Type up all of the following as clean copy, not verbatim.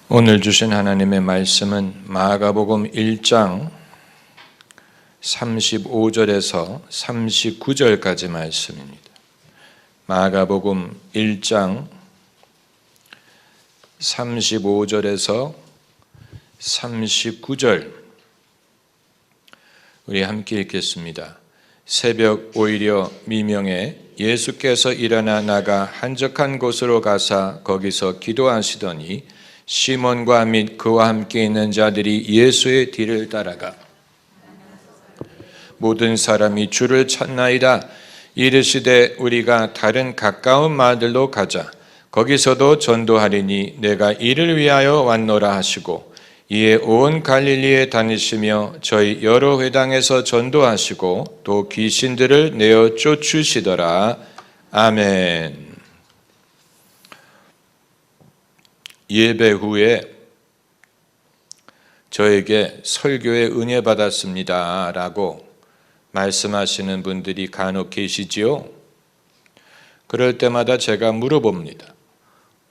오늘 주신 하나님의 말씀은 마가복음 1장 35절에서 39절까지 말씀입니다. 마가복음 1장 35절에서 39절 우리 함께 읽겠습니다. 새벽 오히려 미명에 예수께서 일어나 나가 한적한 곳으로 가사 거기서 기도하시더니 시몬과 및 그와 함께 있는 자들이 예수의 뒤를 따라가 모든 사람이 주를 찾나이다. 이르시되 우리가 다른 가까운 마을들로 가자. 거기서도 전도하리니 내가 이를 위하여 왔노라 하시고 이에 온 갈릴리에 다니시며 저희 여러 회당에서 전도하시고 또 귀신들을 내어 쫓으시더라. 아멘. 예배 후에 저에게 설교에 은혜 받았습니다 라고 말씀하시는 분들이 간혹 계시지요. 그럴 때마다 제가 물어봅니다.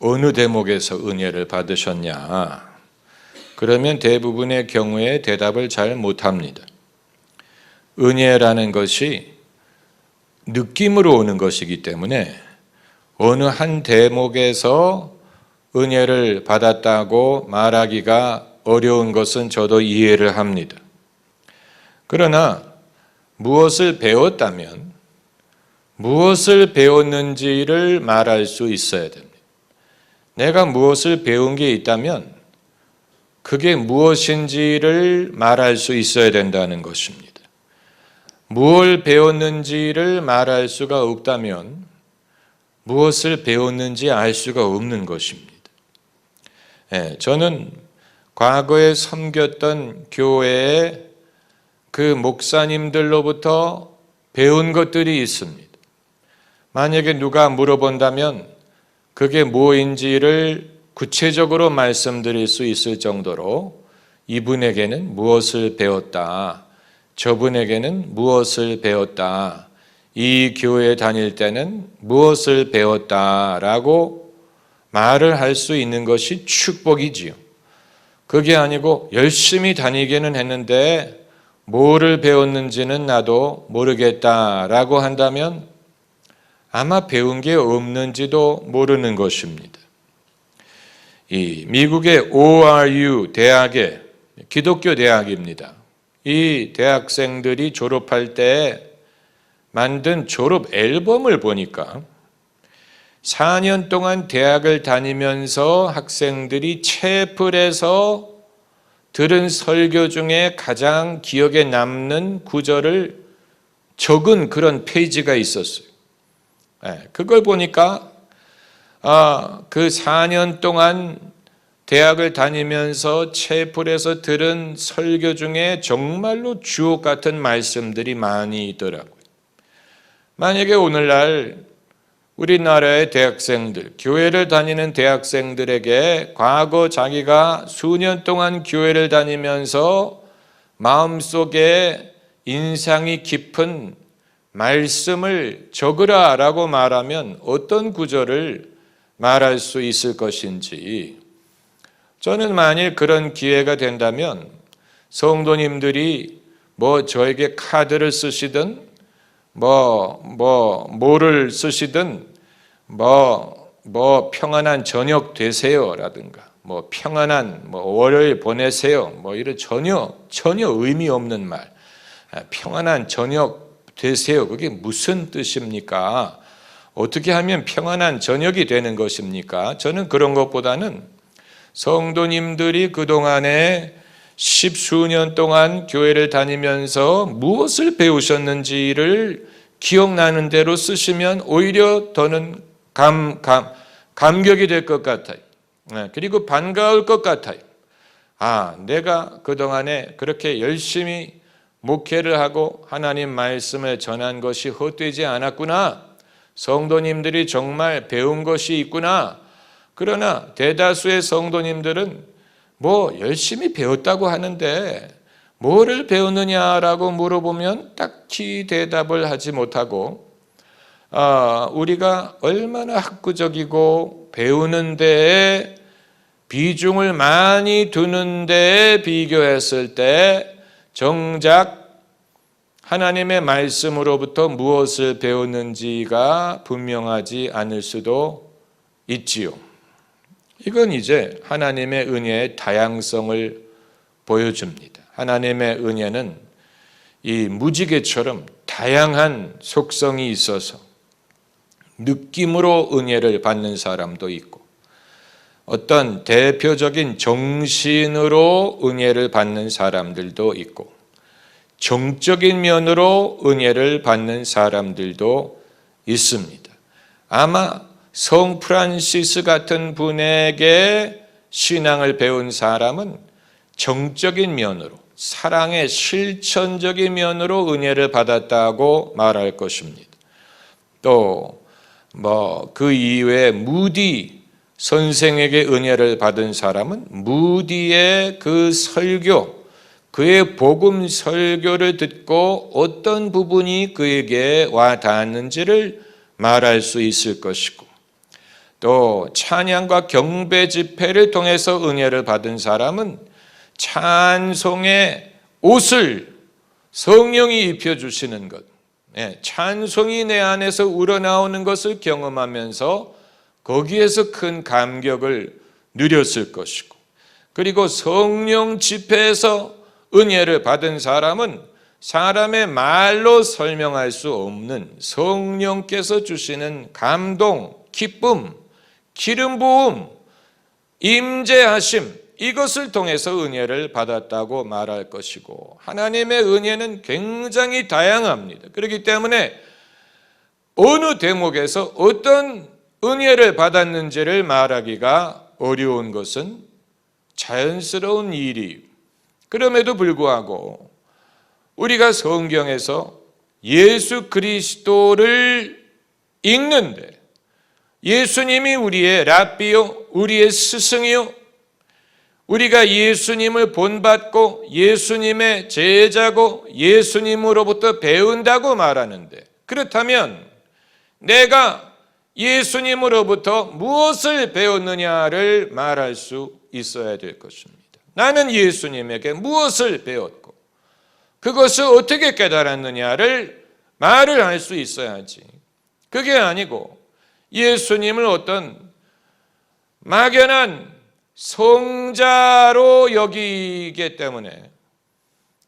어느 대목에서 은혜를 받으셨냐? 그러면 대부분의 경우에 대답을 잘 못합니다. 은혜라는 것이 느낌으로 오는 것이기 때문에 어느 한 대목에서 은혜를 받았다고 말하기가 어려운 것은 저도 이해를 합니다. 그러나 무엇을 배웠다면 무엇을 배웠는지를 말할 수 있어야 됩니다. 내가 무엇을 배운 게 있다면 그게 무엇인지를 말할 수 있어야 된다는 것입니다. 무엇을 배웠는지를 말할 수가 없다면 무엇을 배웠는지 알 수가 없는 것입니다. 저는 과거에 섬겼던 교회의 그 목사님들로부터 배운 것들이 있습니다. 만약에 누가 물어본다면 그게 무엇인지를 구체적으로 말씀드릴 수 있을 정도로 이분에게는 무엇을 배웠다, 저분에게는 무엇을 배웠다, 이 교회에 다닐 때는 무엇을 배웠다라고 말을 할 수 있는 것이 축복이지요. 그게 아니고 열심히 다니기는 했는데 뭐를 배웠는지는 나도 모르겠다라고 한다면 아마 배운 게 없는지도 모르는 것입니다. 이 미국의 ORU 대학의 기독교 대학입니다. 이 대학생들이 졸업할 때 만든 졸업 앨범을 보니까 4년 동안 대학을 다니면서 학생들이 채플에서 들은 설교 중에 가장 기억에 남는 구절을 적은 그런 페이지가 있었어요. 그걸 보니까 그 4년 동안 대학을 다니면서 채플에서 들은 설교 중에 정말로 주옥 같은 말씀들이 많이 있더라고요. 만약에 오늘날 우리나라의 대학생들, 교회를 다니는 대학생들에게 과거 자기가 수년 동안 교회를 다니면서 마음속에 인상이 깊은 말씀을 적으라라고 말하면 어떤 구절을 말할 수 있을 것인지, 저는 만일 그런 기회가 된다면 성도님들이 저에게 카드를 쓰시든 뭐를 쓰시든 평안한 저녁 되세요라든가 평안한 월요일 보내세요 이런 전혀 의미 없는 말, 평안한 저녁 되세요, 그게 무슨 뜻입니까? 어떻게 하면 평안한 저녁이 되는 것입니까? 저는 그런 것보다는 성도님들이 그동안에 십수년 동안 교회를 다니면서 무엇을 배우셨는지를 기억나는 대로 쓰시면 오히려 더는 감격이 될 것 같아요. 그리고 반가울 것 같아요. 내가 그동안에 그렇게 열심히 목회를 하고 하나님 말씀을 전한 것이 헛되지 않았구나. 성도님들이 정말 배운 것이 있구나. 그러나 대다수의 성도님들은 열심히 배웠다고 하는데 뭐를 배웠느냐라고 물어보면 딱히 대답을 하지 못하고 우리가 얼마나 학구적이고 배우는 데에 비중을 많이 두는 데에 비교했을 때 정작 하나님의 말씀으로부터 무엇을 배웠는지가 분명하지 않을 수도 있지요. 이건 이제 하나님의 은혜의 다양성을 보여줍니다. 하나님의 은혜는 이 무지개처럼 다양한 속성이 있어서 느낌으로 은혜를 받는 사람도 있고 어떤 대표적인 정신으로 은혜를 받는 사람들도 있고 정적인 면으로 은혜를 받는 사람들도 있습니다. 아마 성 프란시스 같은 분에게 신앙을 배운 사람은 정적인 면으로 사랑의 실천적인 면으로 은혜를 받았다고 말할 것입니다. 또 그 이외에 무디 선생에게 은혜를 받은 사람은 무디의 그 설교, 그의 복음 설교를 듣고 어떤 부분이 그에게 와 닿았는지를 말할 수 있을 것이고, 또 찬양과 경배 집회를 통해서 은혜를 받은 사람은 찬송의 옷을 성령이 입혀주시는 것, 찬송이 내 안에서 우러나오는 것을 경험하면서 거기에서 큰 감격을 누렸을 것이고, 그리고 성령 집회에서 은혜를 받은 사람은 사람의 말로 설명할 수 없는 성령께서 주시는 감동, 기쁨, 기름 부음, 임재하심, 이것을 통해서 은혜를 받았다고 말할 것이고, 하나님의 은혜는 굉장히 다양합니다. 그렇기 때문에 어느 대목에서 어떤 은혜를 받았는지를 말하기가 어려운 것은 자연스러운 일이에요. 그럼에도 불구하고 우리가 성경에서 예수 그리스도를 읽는데 예수님이 우리의 랍비요, 우리의 스승이요, 우리가 예수님을 본받고 예수님의 제자고 예수님으로부터 배운다고 말하는데, 그렇다면 내가 예수님으로부터 무엇을 배웠느냐를 말할 수 있어야 될 것입니다. 나는 예수님에게 무엇을 배웠고 그것을 어떻게 깨달았느냐를 말을 할 수 있어야지. 그게 아니고 예수님을 어떤 막연한 성자로 여기기 때문에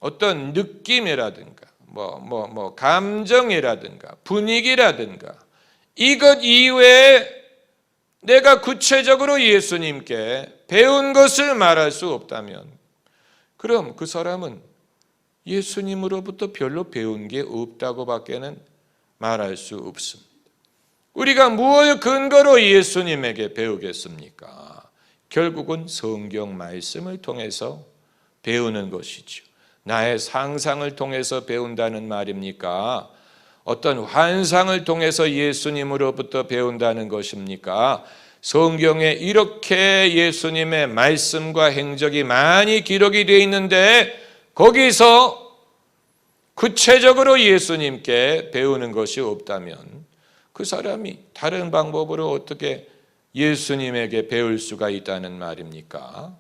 어떤 느낌이라든가 감정이라든가 분위기라든가 이것 이외에 내가 구체적으로 예수님께 배운 것을 말할 수 없다면 그럼 그 사람은 예수님으로부터 별로 배운 게 없다고 밖에는 말할 수 없습니다. 우리가 무엇을 근거로 예수님에게 배우겠습니까? 결국은 성경 말씀을 통해서 배우는 것이죠. 나의 상상을 통해서 배운다는 말입니까? 어떤 환상을 통해서 예수님으로부터 배운다는 것입니까? 성경에 이렇게 예수님의 말씀과 행적이 많이 기록이 되어 있는데 거기서 구체적으로 예수님께 배우는 것이 없다면 그 사람이 다른 방법으로 어떻게 예수님에게 배울 수가 있다는 말입니까?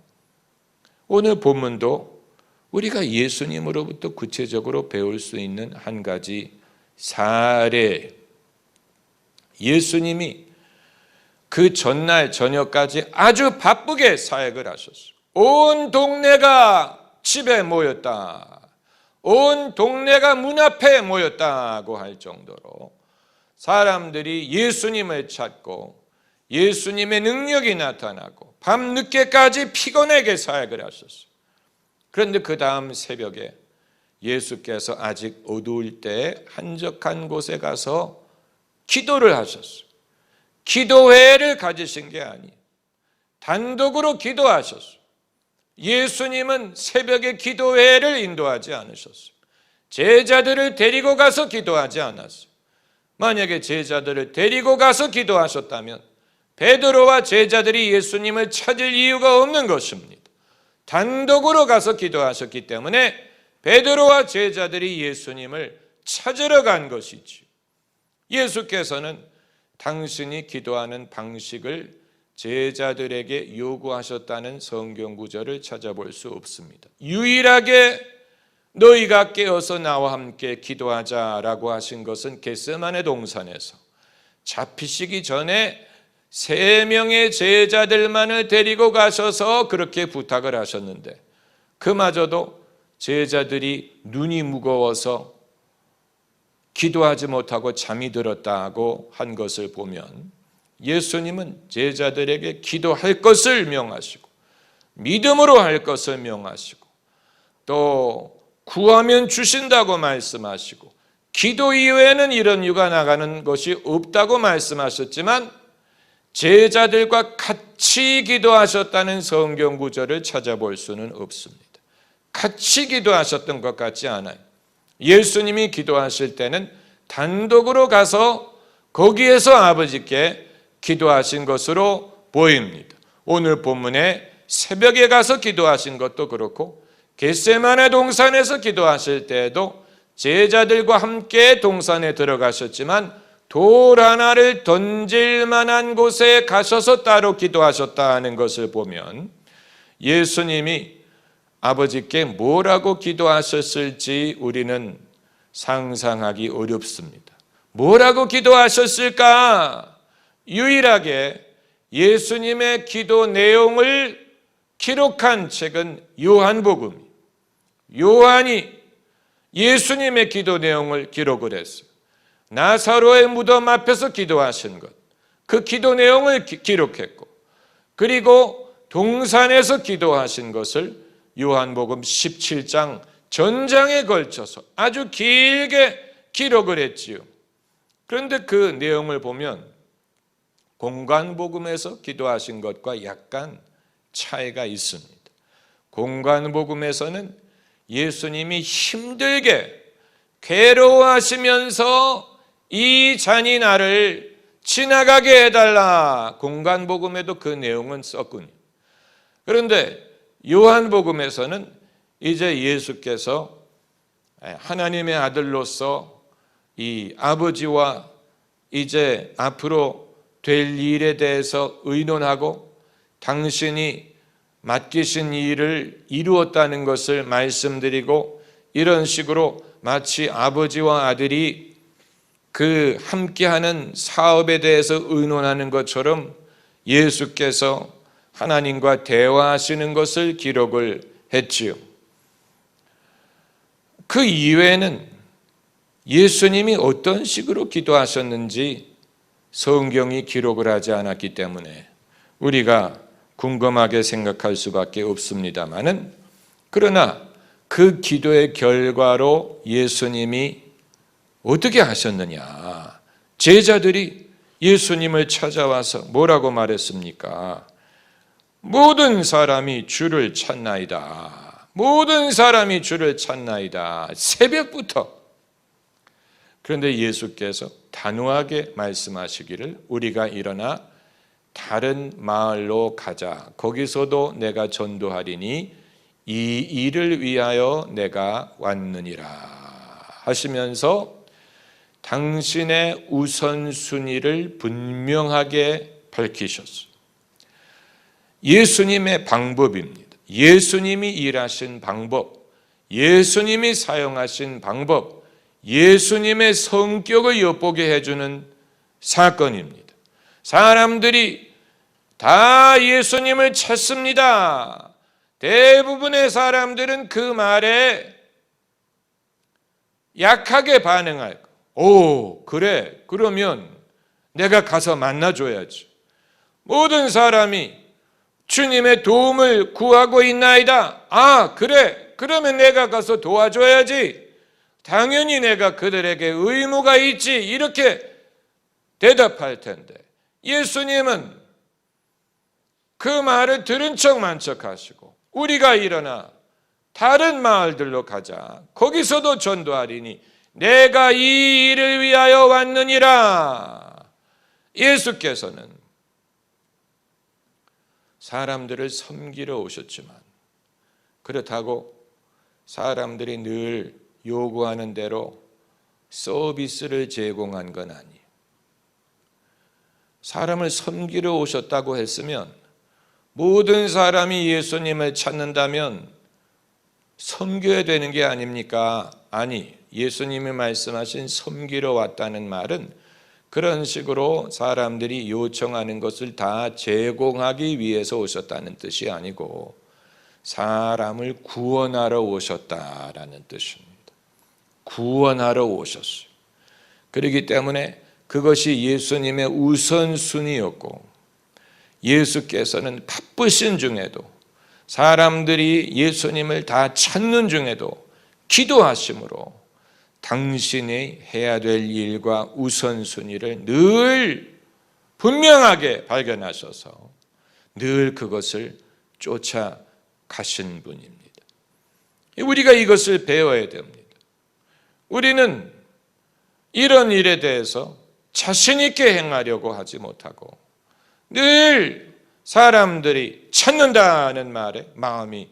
오늘 본문도 우리가 예수님으로부터 구체적으로 배울 수 있는 한 가지 사례, 예수님이 그 전날 저녁까지 아주 바쁘게 사역을 하셨어요. 온 동네가 집에 모였다, 온 동네가 문 앞에 모였다고 할 정도로 사람들이 예수님을 찾고 예수님의 능력이 나타나고 밤늦게까지 피곤하게 사역을 하셨어요. 그런데 그 다음 새벽에 예수께서 아직 어두울 때 한적한 곳에 가서 기도를 하셨어요. 기도회를 가지신 게 아니에요. 단독으로 기도하셨어요. 예수님은 새벽에 기도회를 인도하지 않으셨어요. 제자들을 데리고 가서 기도하지 않았어요. 만약에 제자들을 데리고 가서 기도하셨다면 베드로와 제자들이 예수님을 찾을 이유가 없는 것입니다. 단독으로 가서 기도하셨기 때문에 베드로와 제자들이 예수님을 찾으러 간 것이지, 예수께서는 당신이 기도하는 방식을 제자들에게 요구하셨다는 성경 구절을 찾아볼 수 없습니다. 유일하게 너희가 깨어서 나와 함께 기도하자라고 하신 것은 겟세마네 동산에서 잡히시기 전에 3명의 제자들만을 데리고 가셔서 그렇게 부탁을 하셨는데, 그마저도 제자들이 눈이 무거워서 기도하지 못하고 잠이 들었다고 한 것을 보면, 예수님은 제자들에게 기도할 것을 명하시고 믿음으로 할 것을 명하시고 또 구하면 주신다고 말씀하시고 기도 이외에는 이런 유가 나가는 것이 없다고 말씀하셨지만, 제자들과 같이 기도하셨다는 성경 구절을 찾아볼 수는 없습니다. 같이 기도하셨던 것 같지 않아요. 예수님이 기도하실 때는 단독으로 가서 거기에서 아버지께 기도하신 것으로 보입니다. 오늘 본문에 새벽에 가서 기도하신 것도 그렇고 겟세마네 동산에서 기도하실 때에도 제자들과 함께 동산에 들어가셨지만 돌 하나를 던질 만한 곳에 가셔서 따로 기도하셨다 하는 것을 보면, 예수님이 아버지께 뭐라고 기도하셨을지 우리는 상상하기 어렵습니다. 뭐라고 기도하셨을까? 유일하게 예수님의 기도 내용을 기록한 책은 요한복음이에요. 요한이 예수님의 기도 내용을 기록을 했어요. 나사로의 무덤 앞에서 기도하신 것, 그 기도 내용을 기록했고, 그리고 동산에서 기도하신 것을 요한복음 17장 전장에 걸쳐서 아주 길게 기록을 했지요. 그런데 그 내용을 보면 공관복음에서 기도하신 것과 약간 차이가 있습니다. 공관복음에서는 예수님이 힘들게 괴로워하시면서 이 잔이 나를 지나가게 해달라, 공관복음에도 그 내용은 썼군요. 그런데 요한복음에서는 이제 예수께서 하나님의 아들로서 이 아버지와 이제 앞으로 될 일에 대해서 의논하고 당신이 맡기신 일을 이루었다는 것을 말씀드리고, 이런 식으로 마치 아버지와 아들이 그 함께하는 사업에 대해서 의논하는 것처럼 예수께서 하나님과 대화하시는 것을 기록을 했지요. 그 이외에는 예수님이 어떤 식으로 기도하셨는지 성경이 기록을 하지 않았기 때문에 우리가 궁금하게 생각할 수밖에 없습니다마는, 그러나 그 기도의 결과로 예수님이 어떻게 하셨느냐? 제자들이 예수님을 찾아와서 뭐라고 말했습니까? 모든 사람이 주를 찾나이다. 모든 사람이 주를 찾나이다. 새벽부터. 그런데 예수께서 단호하게 말씀하시기를, 우리가 일어나 다른 마을로 가자. 거기서도 내가 전도하리니 이 일을 위하여 내가 왔느니라 하시면서 당신의 우선순위를 분명하게 밝히셨어요. 예수님의 방법입니다. 예수님이 일하신 방법, 예수님이 사용하신 방법, 예수님의 성격을 엿보게 해주는 사건입니다. 사람들이 다 예수님을 찾습니다. 대부분의 사람들은 그 말에 약하게 반응할 거. 오, 그래. 그러면 내가 가서 만나줘야지. 모든 사람이 주님의 도움을 구하고 있나이다. 아, 그래. 그러면 내가 가서 도와줘야지. 당연히 내가 그들에게 의무가 있지. 이렇게 대답할 텐데, 예수님은 그 말을 들은 척만 척하시고, 우리가 일어나 다른 마을들로 가자. 거기서도 전도하리니 내가 이 일을 위하여 왔느니라. 예수께서는 사람들을 섬기러 오셨지만, 그렇다고 사람들이 늘 요구하는 대로 서비스를 제공한 건 아니에요. 사람을 섬기러 오셨다고 했으면 모든 사람이 예수님을 찾는다면 섬겨야 되는 게 아닙니까? 아니, 예수님이 말씀하신 섬기러 왔다는 말은 그런 식으로 사람들이 요청하는 것을 다 제공하기 위해서 오셨다는 뜻이 아니고 사람을 구원하러 오셨다라는 뜻입니다. 구원하러 오셨어요. 그렇기 때문에 그것이 예수님의 우선순위였고, 예수께서는 바쁘신 중에도 사람들이 예수님을 다 찾는 중에도 기도하심으로 당신이 해야 될 일과 우선순위를 늘 분명하게 발견하셔서 늘 그것을 쫓아가신 분입니다. 우리가 이것을 배워야 됩니다. 우리는 이런 일에 대해서 자신 있게 행하려고 하지 못하고 늘 사람들이 찾는다는 말에 마음이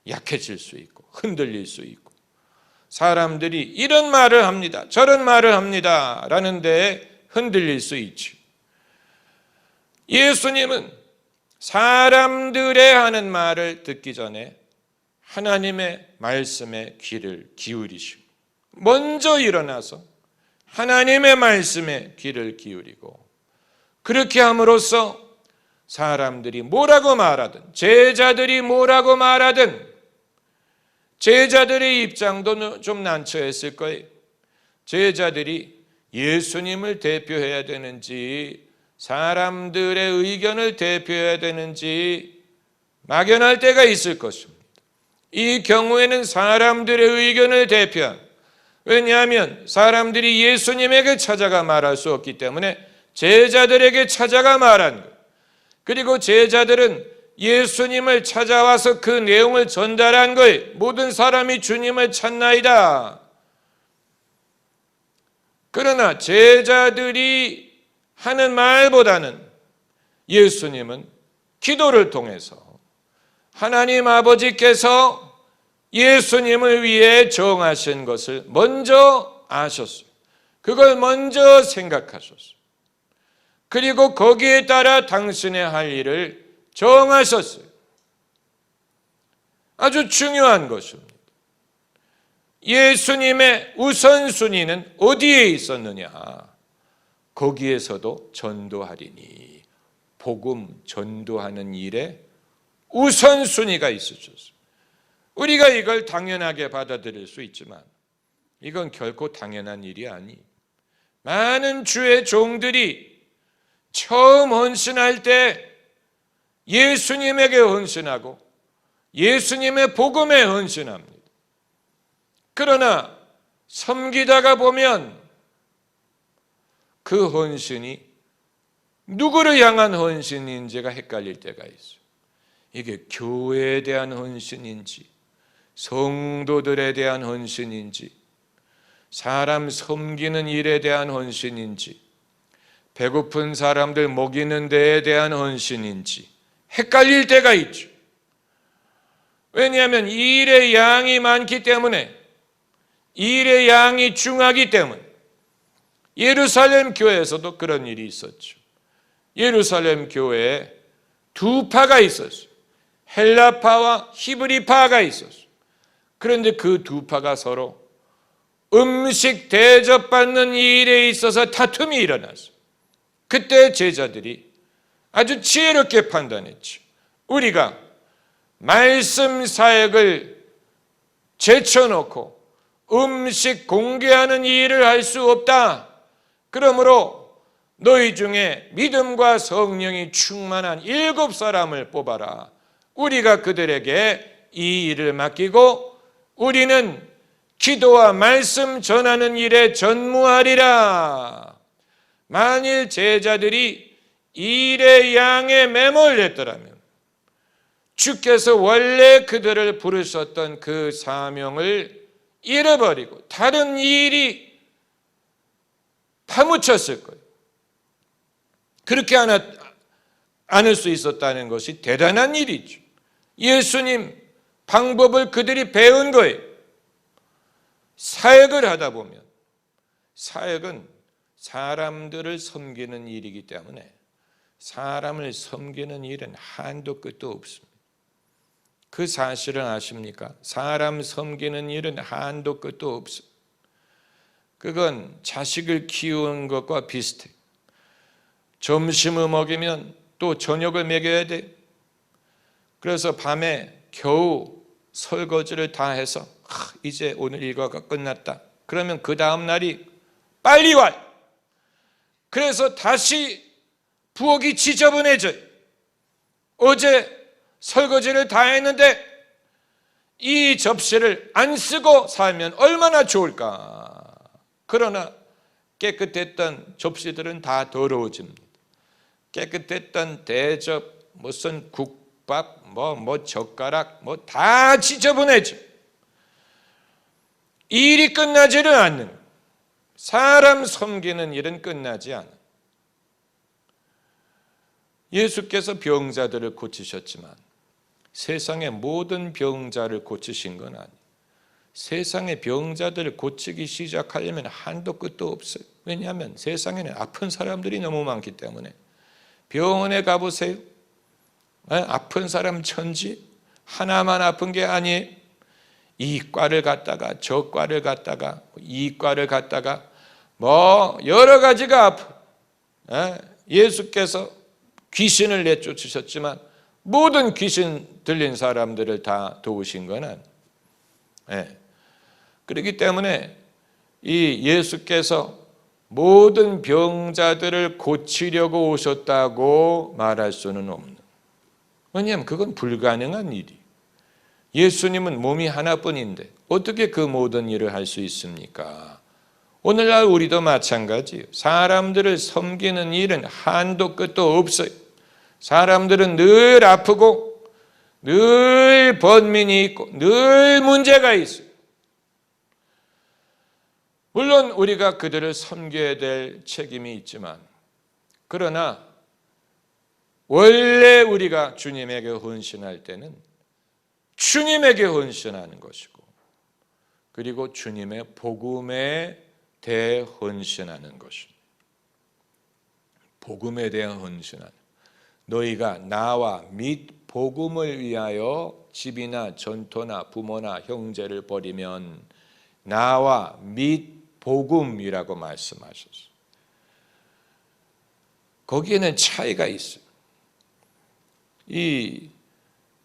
약해질 수 있고 흔들릴 수 있고, 사람들이 이런 말을 합니다, 저런 말을 합니다 라는 데에 흔들릴 수 있지. 예수님은 사람들의 하는 말을 듣기 전에 하나님의 말씀에 귀를 기울이시고 먼저 일어나서 하나님의 말씀에 귀를 기울이고, 그렇게 함으로써 사람들이 뭐라고 말하든, 제자들이 뭐라고 말하든, 제자들의 입장도 좀 난처했을 거예요. 제자들이 예수님을 대표해야 되는지 사람들의 의견을 대표해야 되는지 막연할 때가 있을 것입니다. 이 경우에는 사람들의 의견을 대표한, 왜냐하면 사람들이 예수님에게 찾아가 말할 수 없기 때문에 제자들에게 찾아가 말한 것, 그리고 제자들은 예수님을 찾아와서 그 내용을 전달한 거예요. 모든 사람이 주님을 찾나이다. 그러나 제자들이 하는 말보다는 예수님은 기도를 통해서 하나님 아버지께서 예수님을 위해 정하신 것을 먼저 아셨어요. 그걸 먼저 생각하셨어요. 그리고 거기에 따라 당신의 할 일을 정하셨어요. 아주 중요한 것입니다. 예수님의 우선순위는 어디에 있었느냐? 거기에서도 전도하리니, 복음 전도하는 일에 우선순위가 있으셨어요. 우리가 이걸 당연하게 받아들일 수 있지만 이건 결코 당연한 일이 아니. 많은 주의 종들이 처음 헌신할 때 예수님에게 헌신하고 예수님의 복음에 헌신합니다. 그러나 섬기다가 보면 그 헌신이 누구를 향한 헌신인지가 헷갈릴 때가 있어요. 이게 교회에 대한 헌신인지, 성도들에 대한 헌신인지, 사람 섬기는 일에 대한 헌신인지, 배고픈 사람들 먹이는 데에 대한 헌신인지 헷갈릴 때가 있죠. 왜냐하면 이 일의 양이 많기 때문에, 이 일의 양이 중하기 때문에. 예루살렘 교회에서도 그런 일이 있었죠. 예루살렘 교회에 두 파가 있었어요. 헬라파와 히브리파가 있었어요. 그런데 그 두 파가 서로 음식 대접받는 일에 있어서 다툼이 일어났어요. 그때 제자들이 아주 지혜롭게 판단했죠. 우리가 말씀 사역을 제쳐놓고 음식 공개하는 일을 할 수 없다. 그러므로 너희 중에 믿음과 성령이 충만한 7사람을 뽑아라. 우리가 그들에게 이 일을 맡기고 우리는 기도와 말씀 전하는 일에 전무하리라. 만일 제자들이 이 일의 양에 매몰됐더라면 주께서 원래 그들을 부르셨던 그 사명을 잃어버리고 다른 일이 파묻혔을 거예요. 그렇게 않을 수 있었다는 것이 대단한 일이죠. 예수님 방법을 그들이 배운 거예요. 사역을 하다 보면, 사역은 사람들을 섬기는 일이기 때문에 사람을 섬기는 일은 한도 끝도 없습니다. 그 사실을 아십니까? 사람 섬기는 일은 한도 끝도 없어요. 그건 자식을 키우는 것과 비슷해요. 점심을 먹이면 또 저녁을 먹여야 돼. 그래서 밤에 겨우 설거지를 다 해서 이제 오늘 일과가 끝났다. 그러면 그 다음 날이 빨리 와요. 그래서 다시 부엌이 지저분해져요. 어제 설거지를 다 했는데 이 접시를 안 쓰고 살면 얼마나 좋을까. 그러나 깨끗했던 접시들은 다 더러워집니다. 깨끗했던 대접, 무슨 국밥, 젓가락, 다 지저분해져. 일이 끝나지는 않는, 사람 섬기는 일은 끝나지 않아. 예수께서 병자들을 고치셨지만 세상의 모든 병자를 고치신 건 아니에요. 세상의 병자들을 고치기 시작하려면 한도 끝도 없어요. 왜냐하면 세상에는 아픈 사람들이 너무 많기 때문에. 병원에 가보세요. 아픈 사람 천지. 하나만 아픈 게 아니에요. 이 과를 갔다가 저 과를 갔다가 이 과를 갔다가 여러 가지가 아프. 예수께서 귀신을 내쫓으셨지만 모든 귀신 들린 사람들을 다 도우신 건 아니에요. 그렇기 때문에 이 예수께서 모든 병자들을 고치려고 오셨다고 말할 수는 없는. 왜냐하면 그건 불가능한 일이에요. 예수님은 몸이 하나뿐인데 어떻게 그 모든 일을 할 수 있습니까? 오늘날 우리도 마찬가지예요. 사람들을 섬기는 일은 한도 끝도 없어요. 사람들은 늘 아프고 늘 번민이 있고 늘 문제가 있어요. 물론 우리가 그들을 섬겨야 될 책임이 있지만, 그러나 원래 우리가 주님에게 헌신할 때는 주님에게 헌신하는 것이고, 그리고 주님의 복음에 대해 헌신하는 것입니다. 복음에 대해 헌신하는. 너희가 나와 및 복음을 위하여 집이나 전토나 부모나 형제를 버리면 나와 및 복음이라고 말씀하셨어요. 거기에는 차이가 있어요. 이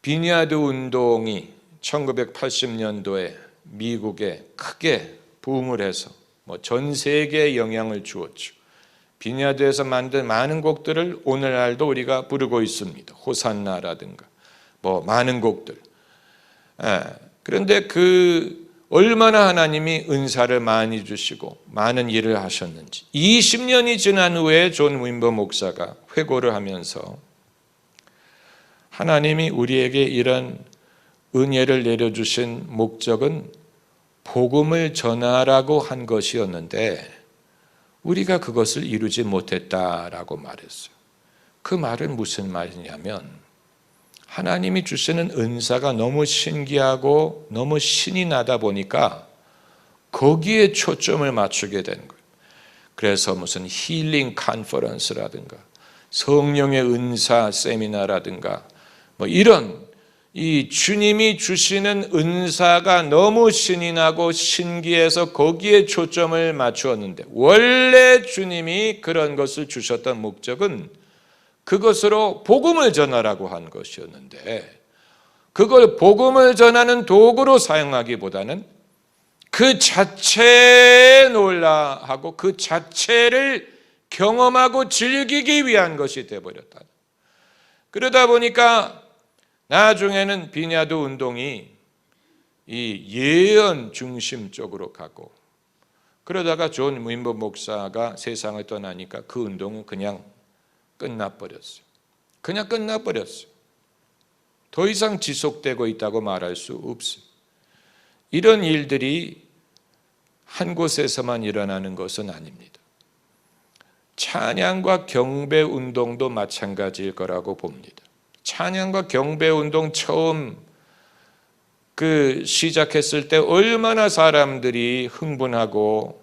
비니아드 운동이 1980년도에 미국에 크게 부흥을 해서 전 세계에 영향을 주었죠. 비니아드에서 만든 많은 곡들을 오늘날도 우리가 부르고 있습니다. 호산나라든가 많은 곡들. 그런데 얼마나 하나님이 은사를 많이 주시고 많은 일을 하셨는지 20년이 지난 후에 존 윈버 목사가 회고를 하면서 하나님이 우리에게 이런 은혜를 내려주신 목적은 복음을 전하라고 한 것이었는데 우리가 그것을 이루지 못했다라고 말했어요. 그 말은 무슨 말이냐면 하나님이 주시는 은사가 너무 신기하고 너무 신이 나다 보니까 거기에 초점을 맞추게 되는 거예요. 그래서 무슨 힐링 컨퍼런스라든가 성령의 은사 세미나라든가 이런 이 주님이 주시는 은사가 너무 신이 나고 신기해서 거기에 초점을 맞추었는데 원래 주님이 그런 것을 주셨던 목적은 그것으로 복음을 전하라고 한 것이었는데 그걸 복음을 전하는 도구로 사용하기보다는 그 자체에 놀라하고 그 자체를 경험하고 즐기기 위한 것이 되어버렸다. 그러다 보니까 나중에는 비니아드 운동이 이 예언 중심 쪽으로 가고 그러다가 존 윈버 목사가 세상을 떠나니까 그 운동은 그냥 끝나버렸어요. 그냥 끝나버렸어요. 더 이상 지속되고 있다고 말할 수 없어요. 이런 일들이 한 곳에서만 일어나는 것은 아닙니다. 찬양과 경배 운동도 마찬가지일 거라고 봅니다. 찬양과 경배 운동 처음 시작했을 때 얼마나 사람들이 흥분하고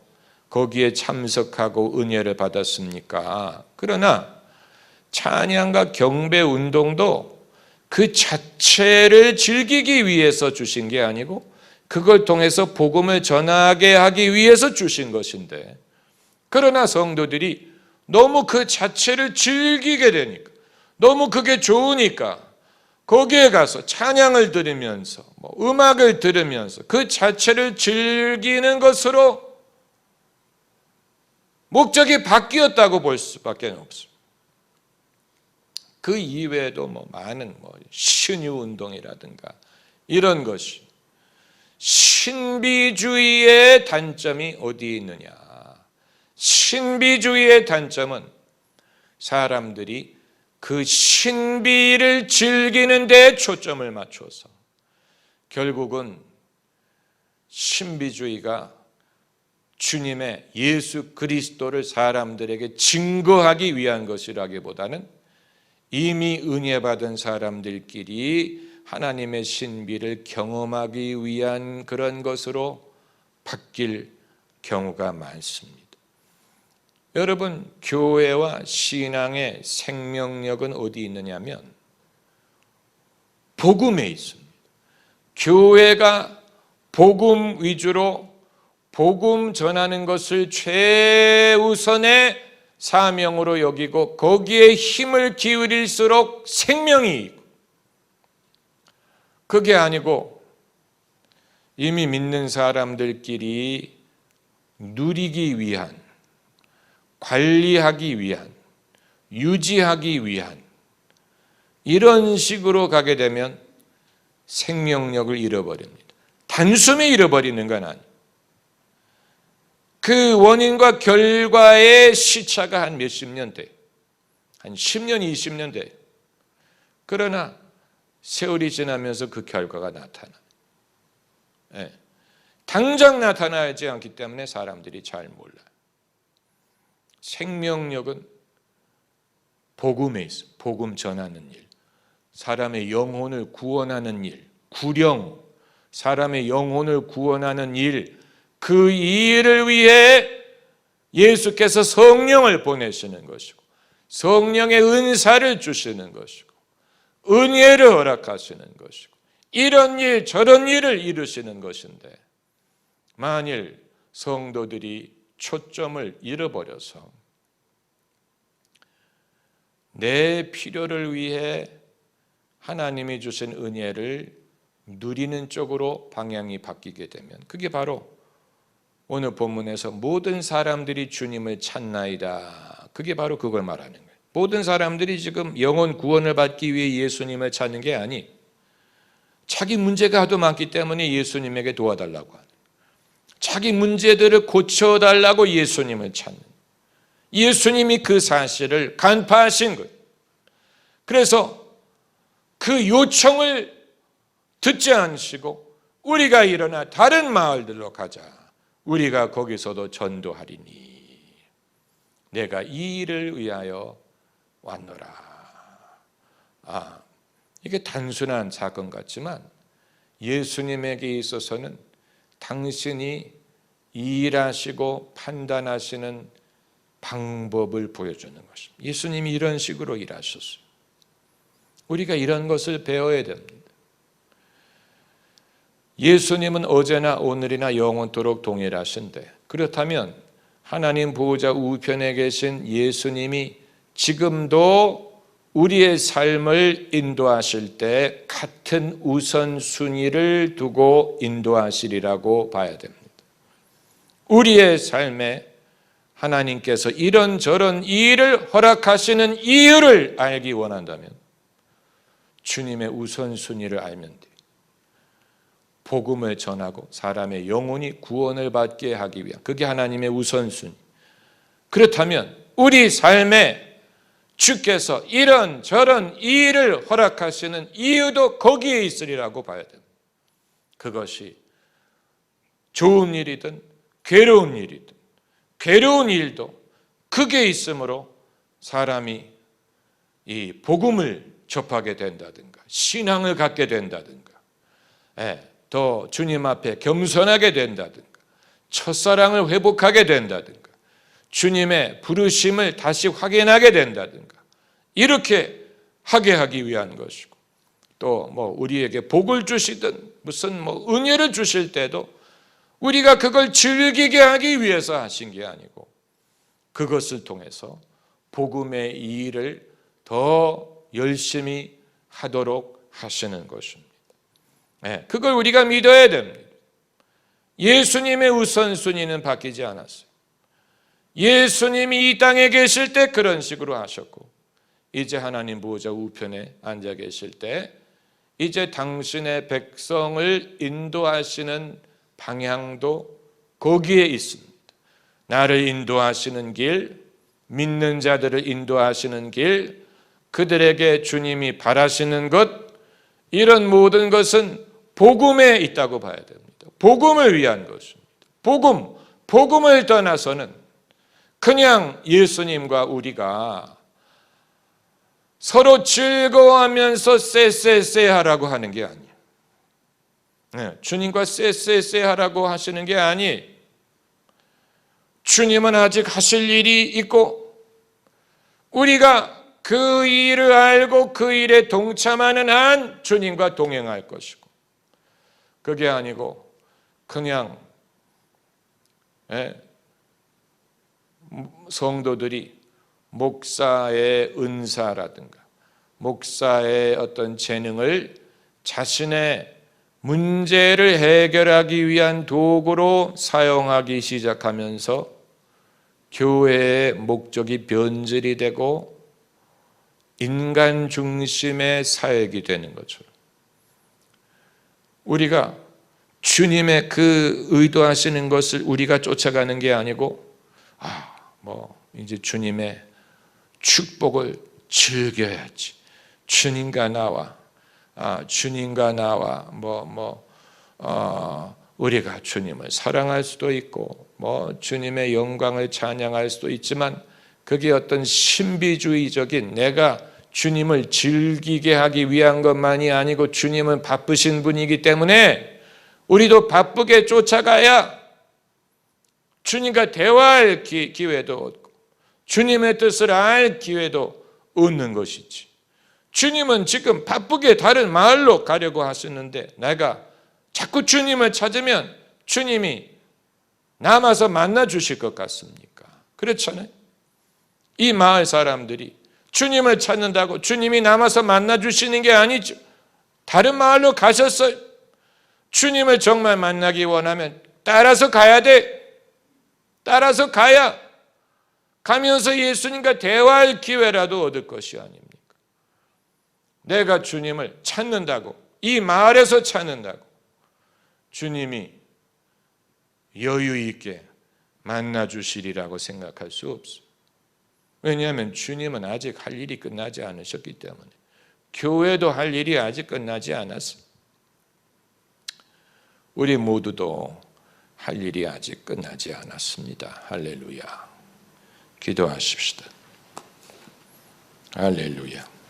거기에 참석하고 은혜를 받았습니까? 그러나 찬양과 경배 운동도 그 자체를 즐기기 위해서 주신 게 아니고 그걸 통해서 복음을 전하게 하기 위해서 주신 것인데, 그러나 성도들이 너무 그 자체를 즐기게 되니까, 너무 그게 좋으니까 거기에 가서 찬양을 들으면서 음악을 들으면서 그 자체를 즐기는 것으로 목적이 바뀌었다고 볼 수밖에 없습니다. 그 이외에도 많은 신유 운동이라든가 이런 것이, 신비주의의 단점이 어디 있느냐? 신비주의의 단점은 사람들이 그 신비를 즐기는 데 초점을 맞춰서 결국은 신비주의가 주님의 예수 그리스도를 사람들에게 증거하기 위한 것이라기보다는 이미 은혜 받은 사람들끼리 하나님의 신비를 경험하기 위한 그런 것으로 바뀔 경우가 많습니다. 여러분, 교회와 신앙의 생명력은 어디 있느냐면 복음에 있습니다. 교회가 복음 위주로 복음 전하는 것을 최우선의 사명으로 여기고 거기에 힘을 기울일수록 생명이 있고, 그게 아니고 이미 믿는 사람들끼리 누리기 위한, 관리하기 위한, 유지하기 위한 이런 식으로 가게 되면 생명력을 잃어버립니다. 단숨에 잃어버리는 건 아니에요. 그 원인과 결과의 시차가 한 몇십 년 돼요. 한 10년, 20년 돼요. 그러나 세월이 지나면서 그 결과가 나타나요. 네. 당장 나타나지 않기 때문에 사람들이 잘 몰라요. 생명력은 복음에 있어. 복음 전하는 일, 사람의 영혼을 구원하는 일, 구령, 사람의 영혼을 구원하는 일, 그 일을 위해 예수께서 성령을 보내시는 것이고 성령의 은사를 주시는 것이고 은혜를 허락하시는 것이고 이런 일 저런 일을 이루시는 것인데, 만일 성도들이 초점을 잃어버려서 내 필요를 위해 하나님이 주신 은혜를 누리는 쪽으로 방향이 바뀌게 되면, 그게 바로 오늘 본문에서 모든 사람들이 주님을 찾나이다, 그게 바로 그걸 말하는 거예요. 모든 사람들이 지금 영혼 구원을 받기 위해 예수님을 찾는 게 아니, 자기 문제가 하도 많기 때문에 예수님에게 도와달라고 하는, 자기 문제들을 고쳐달라고 예수님을 찾는, 예수님이 그 사실을 간파하신 거예요. 그래서 그 요청을 듣지 않으시고 우리가 일어나 다른 마을들로 가자, 우리가 거기서도 전도하리니 내가 이 일을 위하여 왔노라. 이게 단순한 사건 같지만 예수님에게 있어서는 당신이 일하시고 판단하시는 방법을 보여주는 것입니다. 예수님이 이런 식으로 일하셨어요. 우리가 이런 것을 배워야 됩니다. 예수님은 어제나 오늘이나 영원토록 동일하신데, 그렇다면 하나님 보호자 우편에 계신 예수님이 지금도 우리의 삶을 인도하실 때 같은 우선순위를 두고 인도하시리라고 봐야 됩니다. 우리의 삶에 하나님께서 이런저런 일을 허락하시는 이유를 알기 원한다면 주님의 우선순위를 알면 돼요. 복음을 전하고 사람의 영혼이 구원을 받게 하기 위한, 그게 하나님의 우선순위. 그렇다면 우리 삶에 주께서 이런저런 일을 허락하시는 이유도 거기에 있으리라고 봐야 됩니다. 그것이 좋은 일이든 괴로운 일이든, 괴로운 일도 그게 있으므로 사람이 이 복음을 접하게 된다든가 신앙을 갖게 된다든가, 더 주님 앞에 겸손하게 된다든가, 첫사랑을 회복하게 된다든가, 주님의 부르심을 다시 확인하게 된다든가, 이렇게 하게 하기 위한 것이고, 또 뭐 우리에게 복을 주시든 무슨 뭐 은혜를 주실 때도 우리가 그걸 즐기게 하기 위해서 하신 게 아니고 그것을 통해서 복음의 일을 더 열심히 하도록 하시는 것입니다. 그걸 우리가 믿어야 됩니다. 예수님의 우선순위는 바뀌지 않았어요. 예수님이 이 땅에 계실 때 그런 식으로 하셨고, 이제 하나님 보호자 우편에 앉아 계실 때 이제 당신의 백성을 인도하시는 방향도 거기에 있습니다. 나를 인도하시는 길, 믿는 자들을 인도하시는 길, 그들에게 주님이 바라시는 것, 이런 모든 것은 복음에 있다고 봐야 됩니다. 복음을 위한 것입니다. 복음을 떠나서는 그냥 예수님과 우리가 서로 즐거워하면서 쎄쎄쎄 하라고 하는 게 아니에요. 주님과 쎄쎄쎄 하라고 하시는 게 아니에요. 주님은 아직 하실 일이 있고 우리가 그 일을 알고 그 일에 동참하는 한 주님과 동행할 것이고, 그게 아니고 그냥 성도들이 목사의 은사라든가 목사의 어떤 재능을 자신의 문제를 해결하기 위한 도구로 사용하기 시작하면서 교회의 목적이 변질이 되고 인간 중심의 사역이 되는 것처럼, 우리가 주님의 그 의도하시는 것을 우리가 쫓아가는 게 아니고 이제 주님의 축복을 즐겨야지. 주님과 나와 우리가 주님을 사랑할 수도 있고 주님의 영광을 찬양할 수도 있지만, 그게 어떤 신비주의적인 내가 주님을 즐기게 하기 위한 것만이 아니고, 주님은 바쁘신 분이기 때문에 우리도 바쁘게 쫓아가야 주님과 대화할 기회도 얻고 주님의 뜻을 알 기회도 얻는 것이지. 주님은 지금 바쁘게 다른 마을로 가려고 하시는데 내가 자꾸 주님을 찾으면 주님이 남아서 만나 주실 것 같습니까? 그렇잖아요. 이 마을 사람들이 주님을 찾는다고 주님이 남아서 만나 주시는 게 아니죠. 다른 마을로 가셨어요. 주님을 정말 만나기 원하면 따라서 가야 돼. 따라서 가야 가면서 예수님과 대화할 기회라도 얻을 것이 아닙니까? 내가 주님을 찾는다고, 이 마을에서 찾는다고 주님이 여유 있게 만나 주시리라고 생각할 수 없어요. 왜냐하면 주님은 아직 할 일이 끝나지 않으셨기 때문에, 교회도 할 일이 아직 끝나지 않았어요. 우리 모두도 할 일이 아직 끝나지 않았습니다. 할렐루야. 기도하십시다. 할렐루야.